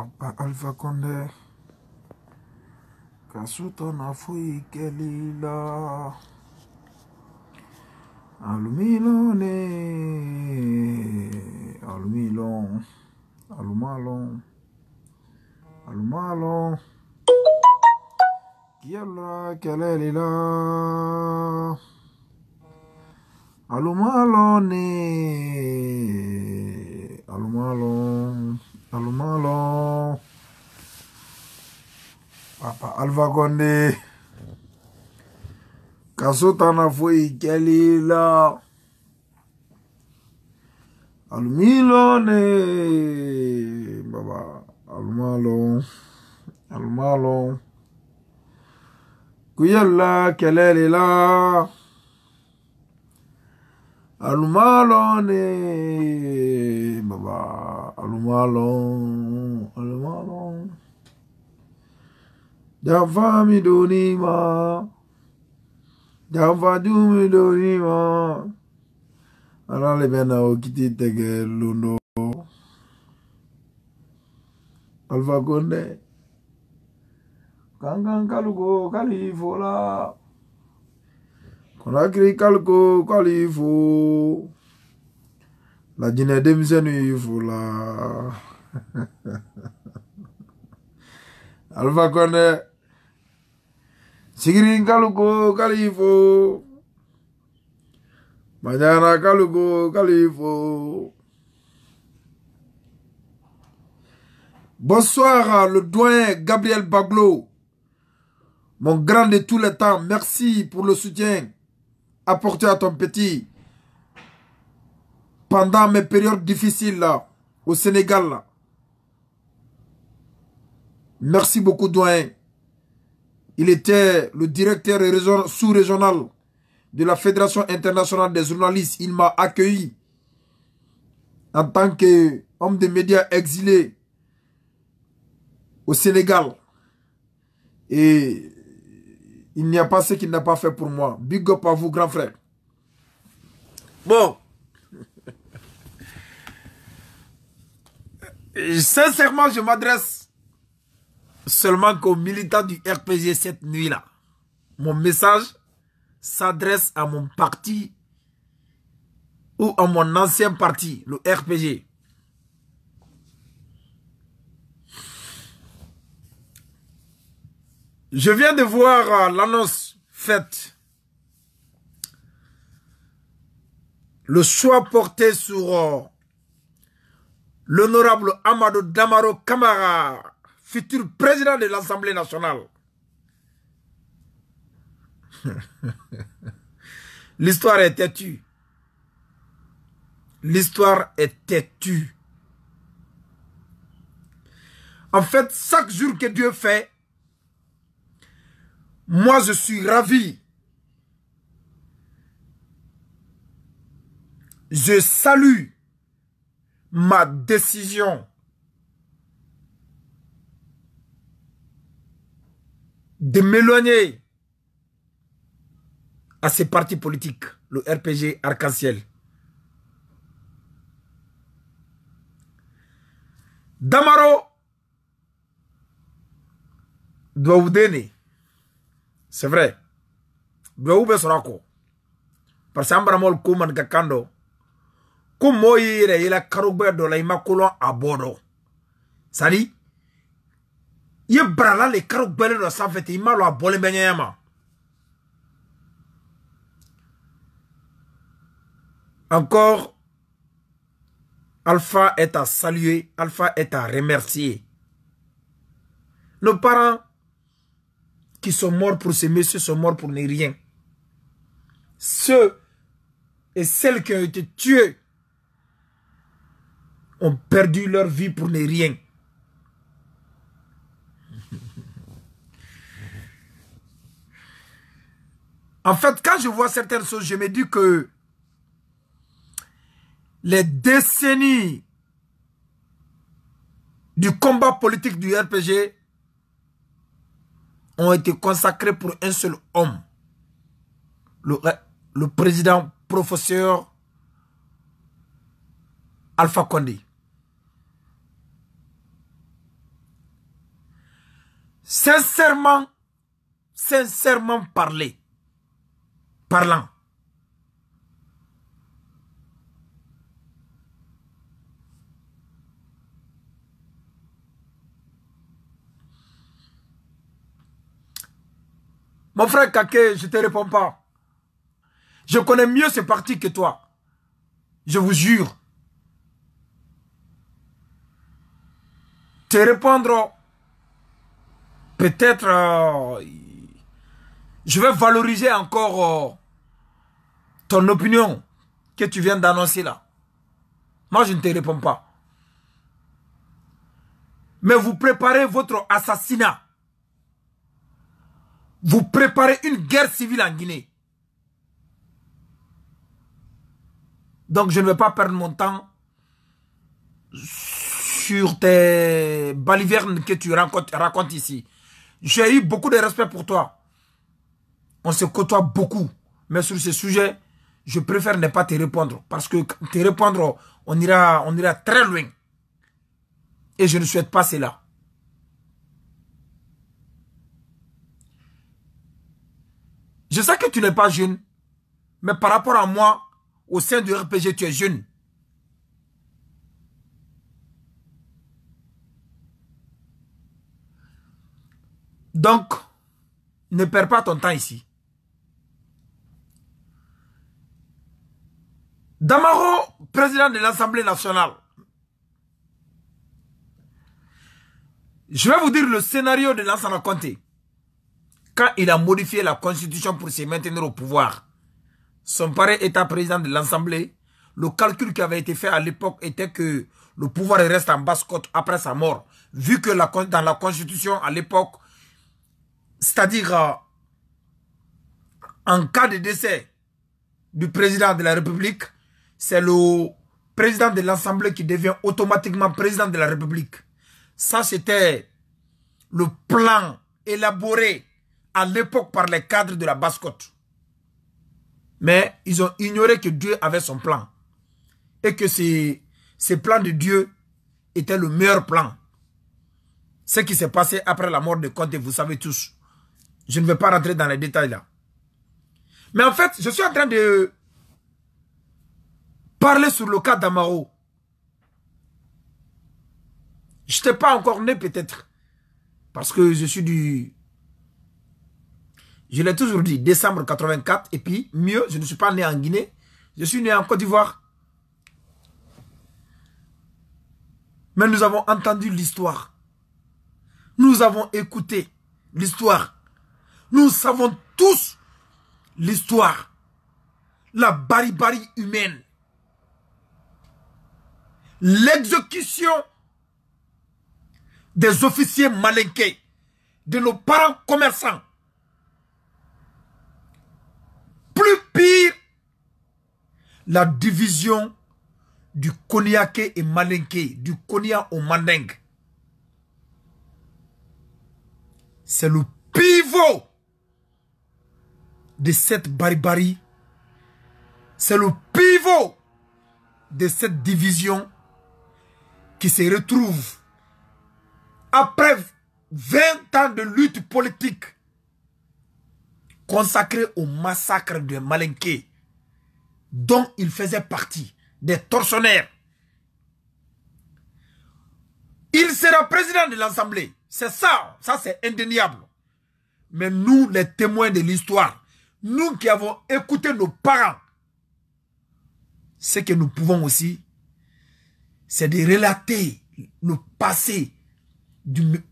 Papa Alpha Condé, Kasuta na fui kelila, alumilone, alumilon, alumalon, alumalon, kiala kelelila, alumalone, alumalon, alumalon. Papa Alpha Condé, Kasuta na fui kelila, alumilone, baba, alumalon, alumalon, kuyala kelelila, alumalone, baba, alumalon, alumalon. Java mi donima, Java du mi donima. Ala le bena o kiti tege lundo. Alpha Condé, kankan kaluko kalifola, konakri kaluko kalifo, la jine demisenu fola. Alpha Condé, Sigiri kaluko kalifo, mañana kaluko kalifo. Bonsoir, le doyen Gabriel Baglo, mon grand de tous les temps. Merci pour le soutien apporté à ton petit pendant mes périodes difficiles là, au Sénégal. Là. Merci beaucoup, doyen. Il était le directeur sous-régional de la Fédération internationale des journalistes. Il m'a accueilli en tant qu'homme de médias exilé au Sénégal. Et il n'y a pas ce qu'il n'a pas fait pour moi. Big up à vous, grand frère. Bon. Sincèrement, je m'adresse seulement qu'aux militants du RPG cette nuit-là. Mon message s'adresse à mon parti ou à mon ancien parti, le RPG. Je viens de voir l'annonce faite. Le choix porté sur l'honorable Amadou Damaro Camara, futur président de l'Assemblée nationale. L'histoire est têtue. L'histoire est têtue. En fait, chaque jour que Dieu fait, moi je suis ravi. Je salue ma décision de m'éloigner à ces partis politiques, le RPG Arc-en-Ciel. Damaro doit vous donner. C'est vrai. Doit vous faire parce que Ambramol Kouman Kakando, comme moi, il a carobé de la Imacolon à Bordeaux. Ça dit, il y a brala les carobé de sa fête, il m'a lo bolé benyama. Encore, Alpha est à saluer, Alpha est à remercier. Nos parents qui sont morts pour ces messieurs sont morts pour ne rien. Ceux et celles qui ont été tués ont perdu leur vie pour ne rien. En fait, quand je vois certaines choses, je me dis que les décennies du combat politique du RPG ont été consacrées pour un seul homme. Le président professeur Alpha Condé. Sincèrement parlant, mon frère Kake, je ne te réponds pas. Je connais mieux ce parti que toi. Je vous jure. Te répondre, peut-être, je vais valoriser encore ton opinion que tu viens d'annoncer là. Moi, je ne te réponds pas. Mais vous préparez votre assassinat. Vous préparez une guerre civile en Guinée. Donc, je ne vais pas perdre mon temps sur tes balivernes que tu racontes ici. J'ai eu beaucoup de respect pour toi. On se côtoie beaucoup. Mais sur ce sujet, je préfère ne pas te répondre. Parce que te répondre, on ira très loin. Et je ne souhaite pas cela. Je sais que tu n'es pas jeune. Mais par rapport à moi, au sein du RPG, tu es jeune. Donc, ne perds pas ton temps ici. Damaro, président de l'Assemblée nationale. Je vais vous dire le scénario de Lansana Conté. Quand il a modifié la constitution pour se maintenir au pouvoir, son père étant président de l'Assemblée, le calcul qui avait été fait à l'époque était que le pouvoir reste en basse-côte après sa mort. Vu que dans la constitution à l'époque, c'est-à-dire en cas de décès du président de la République, c'est le président de l'Assemblée qui devient automatiquement président de la République. Ça, c'était le plan élaboré à l'époque par les cadres de la basse-côte. Mais ils ont ignoré que Dieu avait son plan. Et que ces plans de Dieu étaient le meilleur plan. Ce qui s'est passé après la mort de Conté, vous savez tous. Je ne vais pas rentrer dans les détails là. Mais en fait, je suis en train de parler sur le cas d'Amaro. Je n'étais pas encore né peut-être. Parce que je suis du... Je l'ai toujours dit, décembre 84. Et puis, mieux, je ne suis pas né en Guinée. Je suis né en Côte d'Ivoire. Mais nous avons entendu l'histoire. Nous avons écouté l'histoire. Nous savons tous l'histoire. La barbarie humaine. L'exécution des officiers malinqués, de nos parents commerçants. Plus pire, la division du Koniaké et Malinké, du Konia au Manding. C'est le pivot de cette barbarie. C'est le pivot de cette division qui se retrouve après 20 ans de lutte politique consacrée au massacre de Malinké, dont il faisait partie, des tortionnaires. Il sera président de l'Assemblée. C'est ça, c'est indéniable. Mais nous, les témoins de l'histoire, nous qui avons écouté nos parents, ce que nous pouvons aussi, c'est de relater le passé de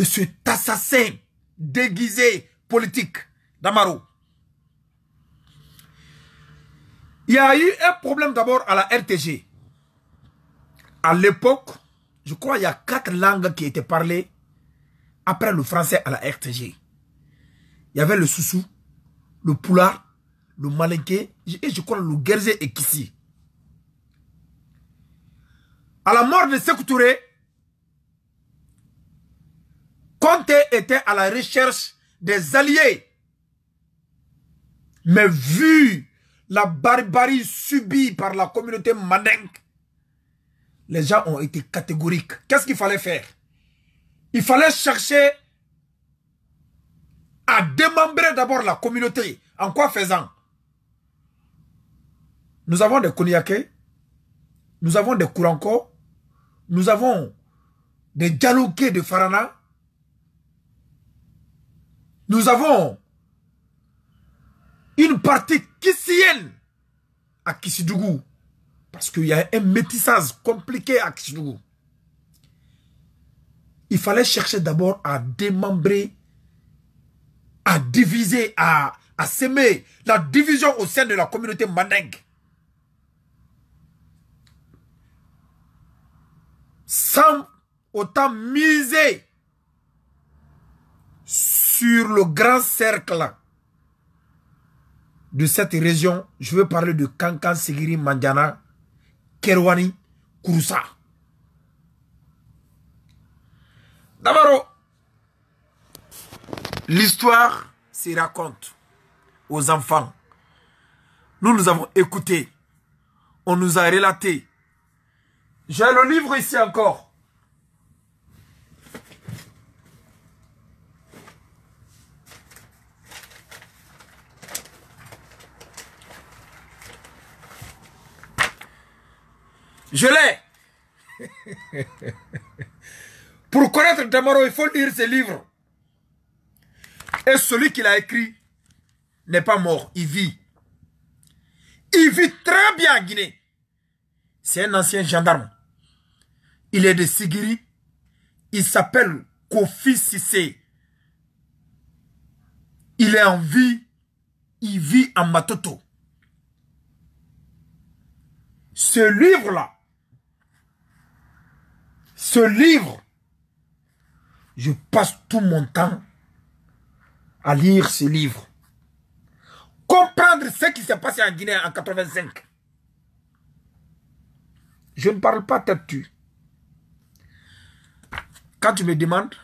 cet assassin déguisé politique d'Amaro. Il y a eu un problème d'abord à la RTG. À l'époque, je crois qu'il y a 4 langues qui étaient parlées après le français à la RTG. Il y avait le Soussou, le Poulard, le Malinké et je crois le Guerzé et Kissi. À la mort de Sékou Touré, Conté était à la recherche des alliés. Mais vu la barbarie subie par la communauté mandingue, les gens ont été catégoriques. Qu'est-ce qu'il fallait faire? Il fallait chercher à démembrer d'abord la communauté. En quoi faisant? Nous avons des Koniakais, nous avons des Kouranko, nous avons des Dialogués de Farana, nous avons une partie kissienne à Kissidougou. Parce qu'il y a un métissage compliqué à Kissidougou. Il fallait chercher d'abord à démembrer, à diviser, à semer la division au sein de la communauté mandingue. Sans autant miser sur le grand cercle de cette région. Je veux parler de Kankan, Sigiri, Mandiana, Kerwani, Kouroussa. D'abord, l'histoire se raconte aux enfants. Nous avons écouté. On nous a relaté. J'ai le livre ici encore. Je l'ai. Pour connaître Damaro, il faut lire ce livre. Et celui qui l'a écrit n'est pas mort, il vit. Il vit très bien en Guinée. C'est un ancien gendarme. Il est de Sigiri. Il s'appelle Kofi Sissé. Il est en vie. Il vit en Matoto. Ce livre-là, je passe tout mon temps à lire ce livre. Comprendre ce qui s'est passé en Guinée en 85. Je ne parle pas tête tue. Quand tu me demandes,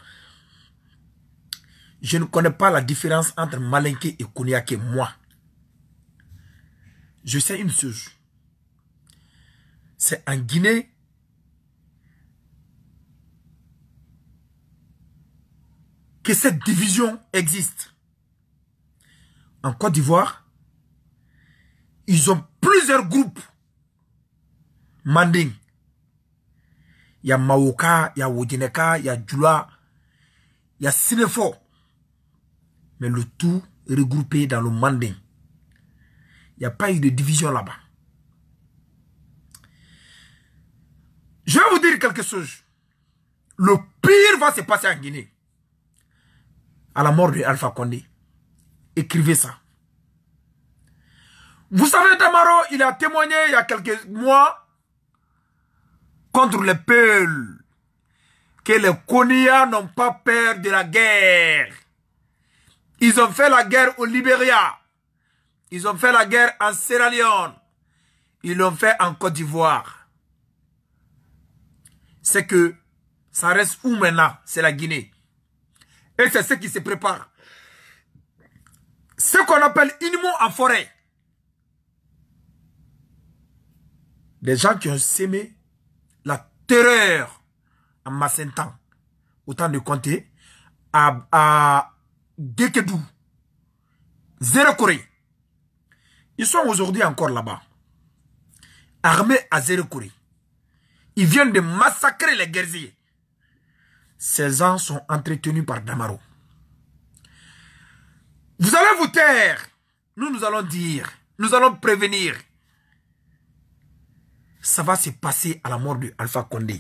je ne connais pas la différence entre Malinké et Koniaké, moi. Je sais une chose. C'est en Guinée que cette division existe. En Côte d'Ivoire, ils ont plusieurs groupes manding. Il y a Maoka, il y a Wodineka, il y a Djoula, il y a Sinefo. Mais le tout regroupé dans le manding. Il n'y a pas eu de division là-bas. Je vais vous dire quelque chose. Le pire va se passer en Guinée. À la mort de Alpha Condé. Écrivez ça. Vous savez, Damaro, il a témoigné il y a quelques mois contre les Peuls que les Konia n'ont pas peur de la guerre. Ils ont fait la guerre au Libéria. Ils ont fait la guerre en Sierra Leone. Ils l'ont fait en Côte d'Ivoire. C'est que ça reste où maintenant? C'est la Guinée. Et c'est ce qui se prépare. Ce qu'on appelle Inimo en forêt. Des gens qui ont sémé la terreur en Massentan, autant de compter, à Gekedou, Zéro Corée. Ils sont aujourd'hui encore là-bas, armés à Zéro Corée. Ils viennent de massacrer les guerriers. Ces gens sont entretenus par Damaro. Vous allez vous taire. Nous allons dire, nous allons prévenir. Ça va se passer à la mort de Alpha Condé.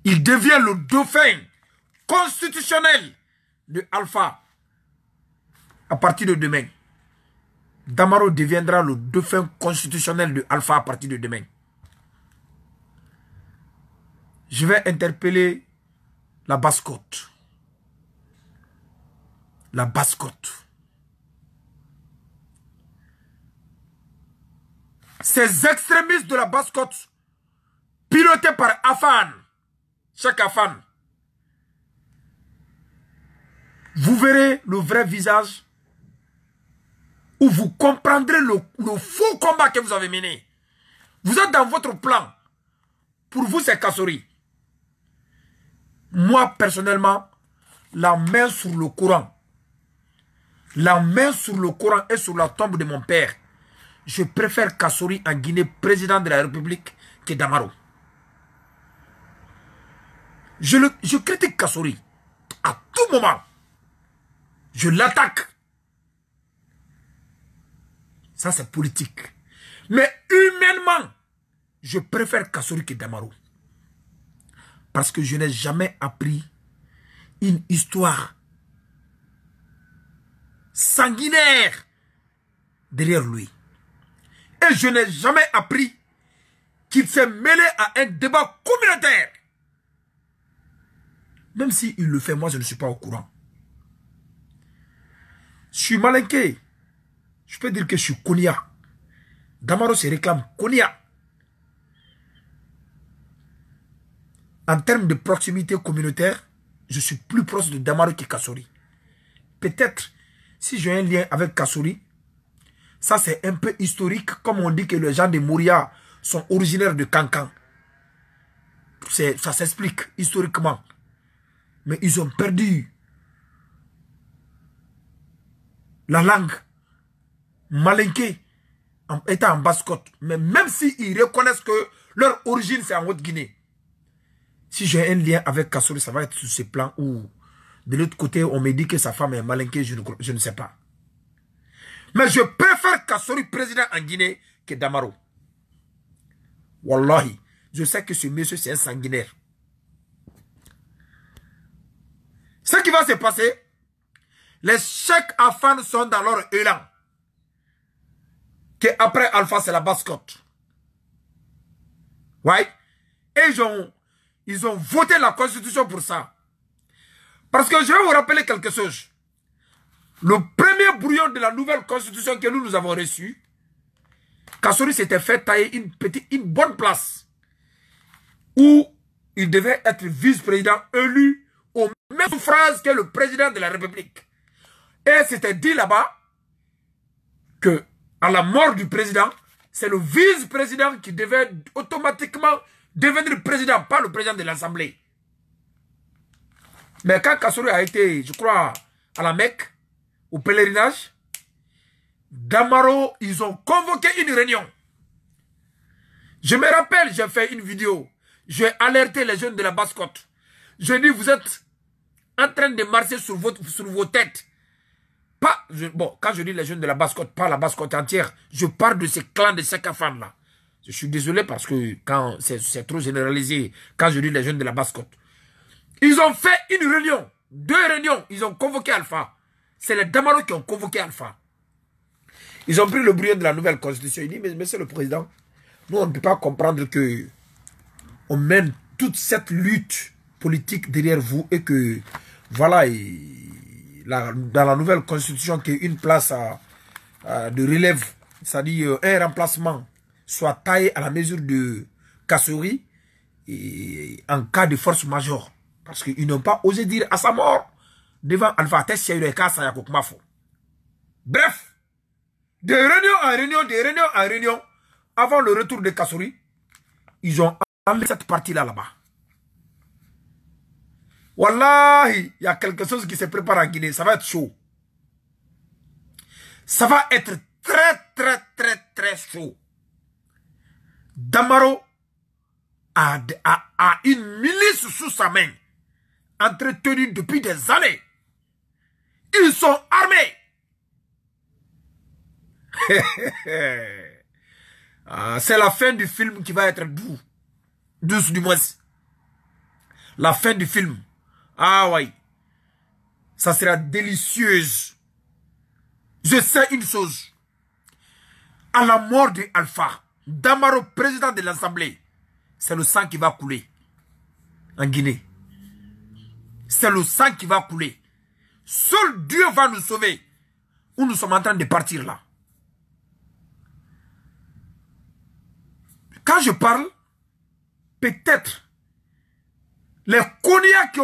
Il devient le dauphin constitutionnel de Alpha à partir de demain. Damaro deviendra le dauphin constitutionnel de Alpha à partir de demain. Je vais interpeller la Basse-Côte. La Basse-Côte. Ces extrémistes de la Basse-Côte, pilotés par Afan, chaque Afan, vous verrez le vrai visage où vous comprendrez le faux combat que vous avez mené. Vous êtes dans votre plan. Pour vous, c'est Kassori. Moi, personnellement, la main sur le Coran, la main sur le Coran et sur la tombe de mon père, je préfère Kassory en Guinée, président de la République, que Damaro. Je critique Kassory à tout moment. Je l'attaque. Ça, c'est politique. Mais humainement, je préfère Kassory que Damaro. Parce que je n'ai jamais appris une histoire sanguinaire derrière lui. Et je n'ai jamais appris qu'il s'est mêlé à un débat communautaire. Même s'il le fait, moi je ne suis pas au courant. Je suis malinqué. Je peux dire que je suis Konya. Damaro se réclame Konya. En termes de proximité communautaire, je suis plus proche de Damaro que Kassory. Peut-être, si j'ai un lien avec Kassory, ça c'est un peu historique, comme on dit que les gens de Mouria sont originaires de Kankan. Ça s'explique historiquement. Mais ils ont perdu la langue malinquée étant en Basse-Côte. Mais même s'ils reconnaissent que leur origine c'est en Haute-Guinée, si j'ai un lien avec Kassory, ça va être sur ce plan où de l'autre côté on me dit que sa femme est malinquée, je ne sais pas. Mais je préfère Kassory président en Guinée que Damaro. Wallahi, je sais que ce monsieur c'est un sanguinaire. Ce qui va se passer, les Cheikh Afan sont dans leur élan. Que après Alpha, c'est la Basse-Côte. Ouais. Et ils ont voté la constitution pour ça. Parce que je vais vous rappeler quelque chose. Le premier brouillon de la nouvelle constitution que nous avons reçu, Kassory s'était fait tailler une bonne place où il devait être vice-président élu au même suffrage que le président de la République. Et c'était dit là-bas que à la mort du président, c'est le vice-président qui devait automatiquement devenir président, pas le président de l'Assemblée. Mais quand Kassory a été, je crois, à la Mecque, au pèlerinage, Damaro, ils ont convoqué une réunion. Je me rappelle, j'ai fait une vidéo. J'ai alerté les jeunes de la Basse-Côte. Je dis, vous êtes en train de marcher sur vos têtes. Bon, quand je dis les jeunes de la Basse-Côte, pas la Basse-Côte entière, je parle de ces clans de Cheikh Afan là. Je suis désolé parce que quand c'est trop généralisé, quand je dis les jeunes de la Basse-Côte. Ils ont fait une réunion, 2 réunions, ils ont convoqué Alpha. C'est les Damaro qui ont convoqué Alpha. Ils ont pris le brouillon de la nouvelle constitution. Ils disent, mais monsieur le président, nous on ne peut pas comprendre que on mène toute cette lutte politique derrière vous et que, voilà, dans la nouvelle constitution, qu'il y ait une place de relève, c'est-à-dire un remplacement, soit taillé à la mesure de Kassory en cas de force majeure. Parce qu'ils n'ont pas osé dire à sa mort devant Alpha Tessia. Bref, de réunion en réunion, de réunion en réunion, avant le retour de Kassory, ils ont enlevé cette partie-là là-bas. Wallahi, il y a quelque chose qui se prépare en Guinée. Ça va être chaud. Ça va être très chaud. Damaro a une milice sous sa main, entretenue depuis des années. Ils sont armés. C'est la fin du film qui va être douce du moins. La fin du film. Ah oui. Ça sera délicieuse. Je sais une chose. À la mort de Alpha, Damaro, président de l'Assemblée, c'est le sang qui va couler en Guinée. C'est le sang qui va couler. Seul Dieu va nous sauver. Où nous sommes en train de partir là. Quand je parle, peut-être les Konya qui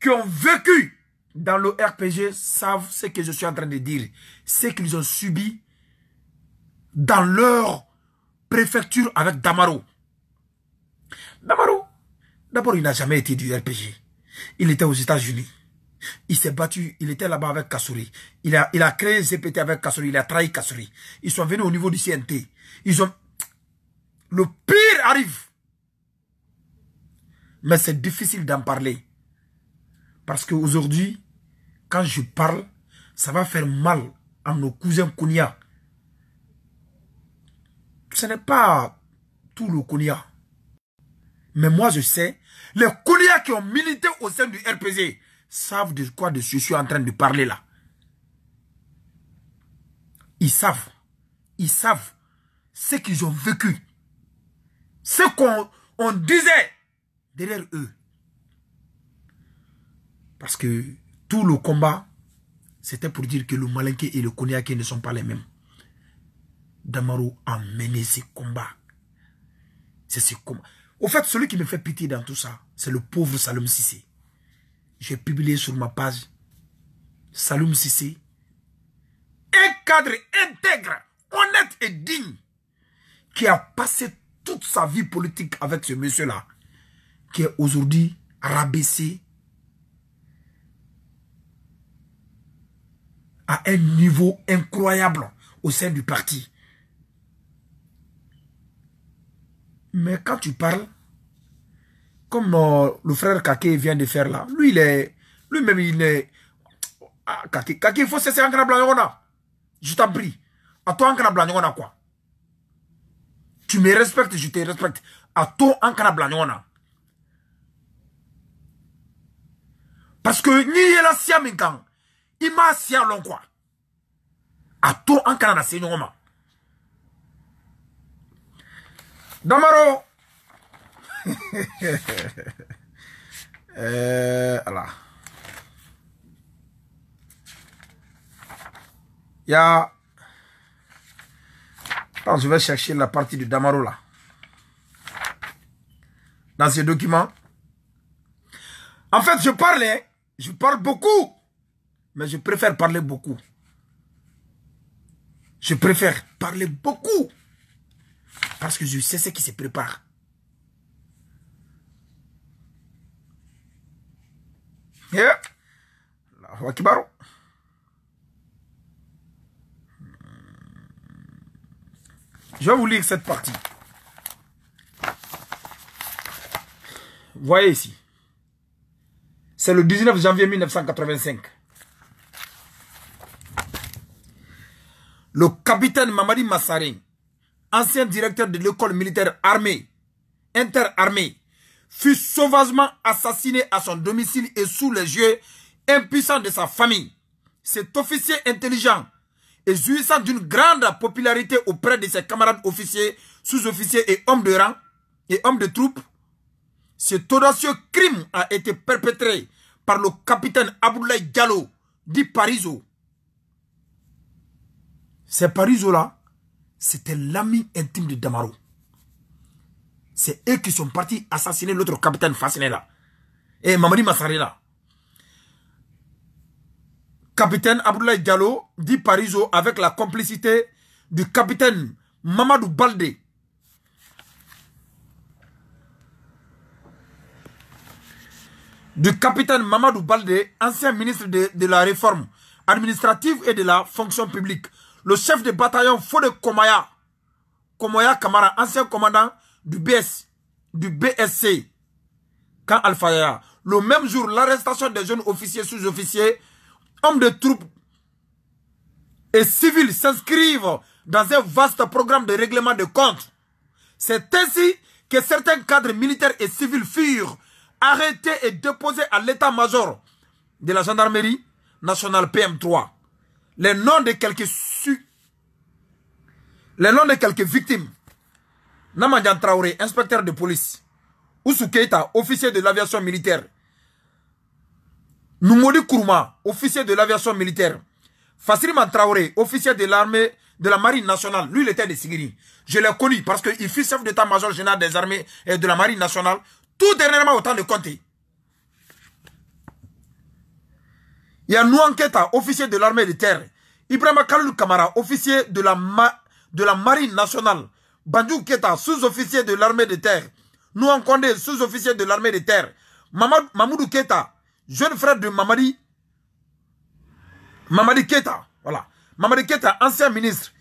ont vécu dans le RPG savent ce que je suis en train de dire. Ce qu'ils ont subi dans leur préfecture avec Damaro. D'abord, il n'a jamais été du RPG. Il était aux États-Unis. Il s'est battu, il était là-bas avec Kassouri. Il a créé ZPT avec Kassouri, il a trahi Kassouri. Ils sont venus au niveau du CNT. Le pire arrive. Mais c'est difficile d'en parler. Parce qu'aujourd'hui, quand je parle, ça va faire mal à nos cousins Kounia. Ce n'est pas tout le Kounia. Mais moi, je sais, les Kounia qui ont milité au sein du RPG savent de quoi je suis en train de parler là. Ils savent ce qu'ils ont vécu. Ce qu'on disait derrière eux. Parce que tout le combat, c'était pour dire que le Malinké et le Koniaké ne sont pas les mêmes. Damaro a mené ces combats. C'est ce combat. Au fait, celui qui me fait pitié dans tout ça, c'est le pauvre Saloum Cissé. J'ai publié sur ma page Saloum Cissé, un cadre intègre, honnête et digne, qui a passé toute sa vie politique avec ce monsieur-là, qui est aujourd'hui rabaissé à un niveau incroyable au sein du parti. Mais quand tu parles, comme le frère Kake vient de faire là, lui-même il est... Ah, Kake, il faut cesser en blanc. Je t'en prie. À toi en blanc quoi. Tu me respectes, je te respecte. À toi en blanc. Parce que ni la siaminkan, il m'a sia long quoi. À toi en Canada c'est non. Damaro. Alors. Il y a... Attends, je vais chercher la partie de Damaro là. Dans ces documents. En fait, je parle beaucoup. Mais je préfère parler beaucoup. Je préfère parler beaucoup. Parce que je sais ce qui se prépare. Yeah. Je vais vous lire cette partie. Voyez ici. C'est le 19 janvier 1985. Le capitaine Mamadi Massarin, ancien directeur de l'école militaire armée, interarmée, fut sauvagement assassiné à son domicile et sous les yeux impuissants de sa famille. Cet officier intelligent et jouissant d'une grande popularité auprès de ses camarades officiers, sous-officiers et hommes de rang et hommes de troupes, cet audacieux crime a été perpétré par le capitaine Abdoulaye Diallo, dit Parizo. Ces Parizo-là, c'était l'ami intime de Damaro. C'est eux qui sont partis assassiner l'autre capitaine fasciné là. Et Mamadi Massari là. Capitaine Abdoulaye Diallo, dit Parizo, avec la complicité du capitaine Mamadou Baldé. Du capitaine Mamadou Baldé, ancien ministre de la réforme administrative et de la fonction publique. Le chef de bataillon Fode Komaya, Komoya Kamara, ancien commandant du BSC, quand Alpha Yaya. Le même jour, l'arrestation des jeunes officiers, sous-officiers, hommes de troupes et civils s'inscrivent dans un vaste programme de règlement de comptes. C'est ainsi que certains cadres militaires et civils furent arrêtés et déposés à l'état-major de la gendarmerie nationale PM3. Les noms de quelques victimes. Namadjan Traoré, inspecteur de police. Oussou Keita, officier de l'aviation militaire. Numodi Kourouma, officier de l'aviation militaire. Fassiriman Traoré, officier de l'armée, de la marine nationale. Lui, il était de Sigiri. Je l'ai connu parce qu'il fut chef d'état-major général des armées et de la marine nationale. Tout dernièrement au temps de Conté. Il y a Nouanketa, officier de l'armée de terre. Ibrahima Kaloul Kamara, officier de la marine nationale. Bandjou Keta, sous-officier de l'armée de terre. Nouan Condé, sous-officier de l'armée de terre. Mamoudou Keita, jeune frère de Mamadi Keita, voilà. Mamadi Keita, ancien ministre.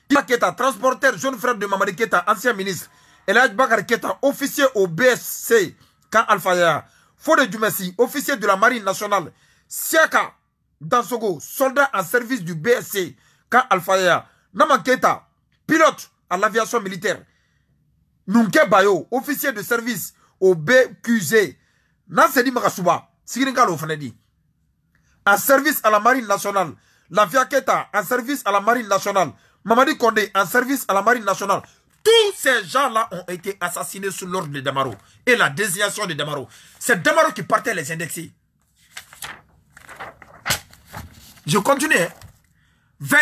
Iba Keita, transporteur, jeune frère de Mamadi Keita, ancien ministre. Elhadj Bakar Keita, officier au BSC, Camp Alpha Yaya. Fodé Djoumessi, officier de la marine nationale. Siaka Dansogo, soldat en service du BSC, Camp Alpha Yaya. Naman Keita, pilote à l'aviation militaire. Nunke Bayo, officier de service au BQZ. Nansedi Makasuba, Sigirinkalo Fanedi. En service à la marine nationale. Lafia Keita, en service à la marine nationale. Mamadi Condé, en service à la marine nationale. Tous ces gens-là ont été assassinés sous l'ordre de Damaro et la désignation de Damaro. C'est Damaro qui partait les indexer. Je continue. Hein. 20.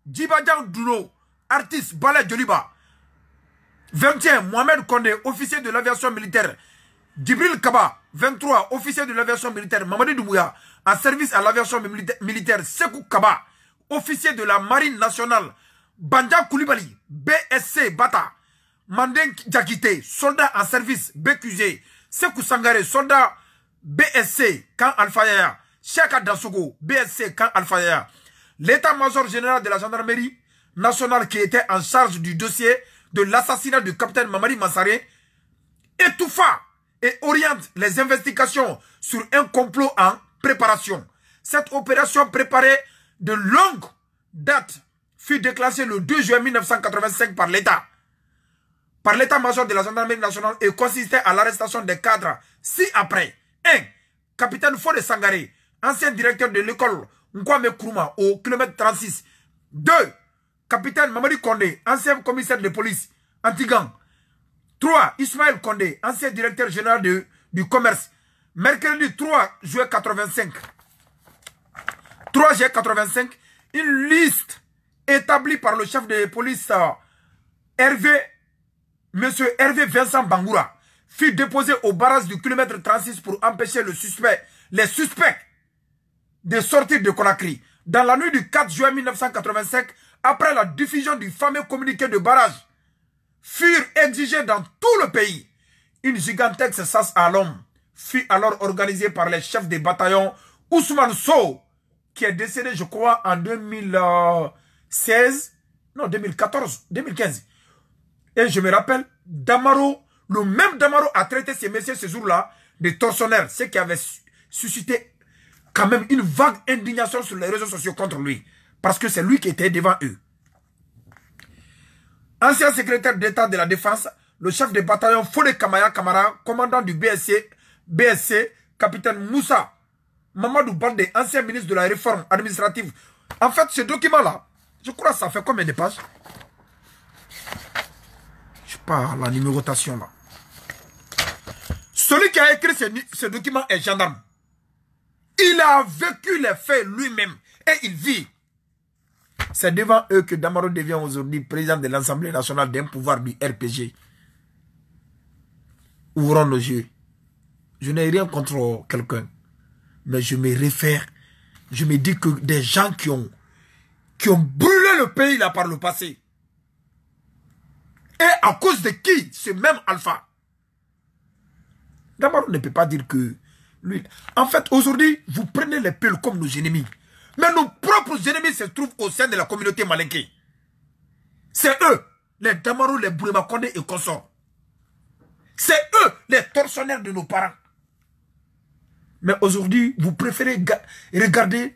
Djibadjan Douno, artiste, ballet Djoliba. 21. Mohamed Condé, officier de l'aviation militaire. Djibril Kaba, 23. Officier de l'aviation militaire. Mamadi Doumbouya, en service à l'aviation militaire. Sekou Kaba, officier de la marine nationale. Banja Koulibaly, BSC Bata. Mandeng Djakite, soldat en service BQG. Sekou Sangare, soldat BSC Camp Alpha Yaya. Chaka Dansogo, BSC Camp Alpha Yaya. L'état-major général de la gendarmerie nationale qui était en charge du dossier de l'assassinat du capitaine Mamadi Massaré étouffa et oriente les investigations sur un complot en préparation. Cette opération préparée de longue date fut déclenchée le 2 juin 1985 par l'État. Par l'état-major de la gendarmerie nationale et consistait à l'arrestation des cadres ci-après. 1. Capitaine Fodé Sangaré, ancien directeur de l'école Nkwame Nkrumah au kilomètre 36. 2. Capitaine Mamadi Condé, ancien commissaire de police anti-gang. 3. Ismaël Condé, ancien directeur général du commerce. Mercredi 3 juillet 85. 3 juillet 85, une liste établie par le chef de police Monsieur Hervé Vincent Bangoura fut déposée au barrage du kilomètre 36 pour empêcher les suspects de sortir de Conakry. Dans la nuit du 4 juin 1985, après la diffusion du fameux communiqué de barrage, furent exigés dans tout le pays. Une gigantesque chasse à l'homme fut alors organisée par les chefs des bataillons Ousmane Sow, qui est décédé, je crois, en 2016, non, 2014, 2015. Et je me rappelle, Damaro, le même Damaro a traité ces messieurs ce jour-là de tortionnaires, ce qui avait suscité quand même une vague indignation sur les réseaux sociaux contre lui. Parce que c'est lui qui était devant eux. Ancien secrétaire d'État de la Défense, le chef de bataillon Fodé Kamaya Kamara, commandant du BSC, capitaine Moussa Mamadou Baldé, ancien ministre de la Réforme administrative. En fait, ce document-là, je crois que ça fait combien de pages? Je sais pas, la numérotation là. Celui qui a écrit ce document est gendarme. Il a vécu les faits lui-même et il vit. C'est devant eux que Damaro devient aujourd'hui président de l'Assemblée nationale d'un pouvoir du RPG. Ouvrons nos yeux. Je n'ai rien contre quelqu'un. Mais je me réfère, je me dis que des gens qui ont brûlé le pays là par le passé. Et à cause de qui? Ce même Alpha. Damaro ne peut pas dire que lui... En fait, aujourd'hui, vous prenez les Peuls comme nos ennemis. Mais nos propres ennemis se trouvent au sein de la communauté malinké. C'est eux, les Damaro, les Bourema Condé et consorts. C'est eux, les tortionnaires de nos parents. Mais aujourd'hui, vous préférez regarder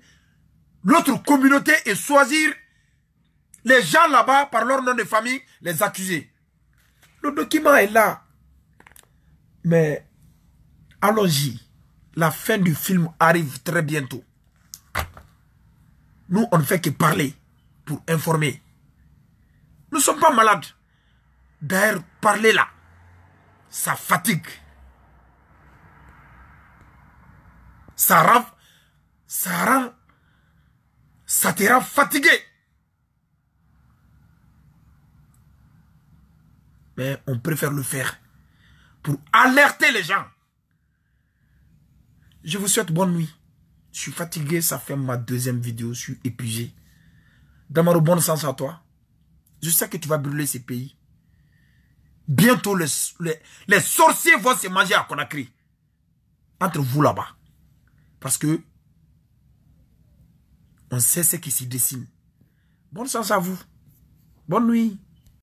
l'autre communauté et choisir les gens là-bas par leur nom de famille, les accuser. Le document est là. Mais allons-y. La fin du film arrive très bientôt. Nous, on ne fait que parler pour informer. Nous ne sommes pas malades. D'ailleurs, parler là, ça fatigue. Ça te rend fatigué. Mais on préfère le faire pour alerter les gens. Je vous souhaite bonne nuit. Je suis fatigué, ça fait ma deuxième vidéo, je suis épuisé. Damaro, bonne chance à toi. Je sais que tu vas brûler ces pays. Bientôt, les sorciers vont se manger à Conakry. Entre vous là-bas. Parce que on sait ce qui s'y dessine. Bonne chance à vous. Bonne nuit.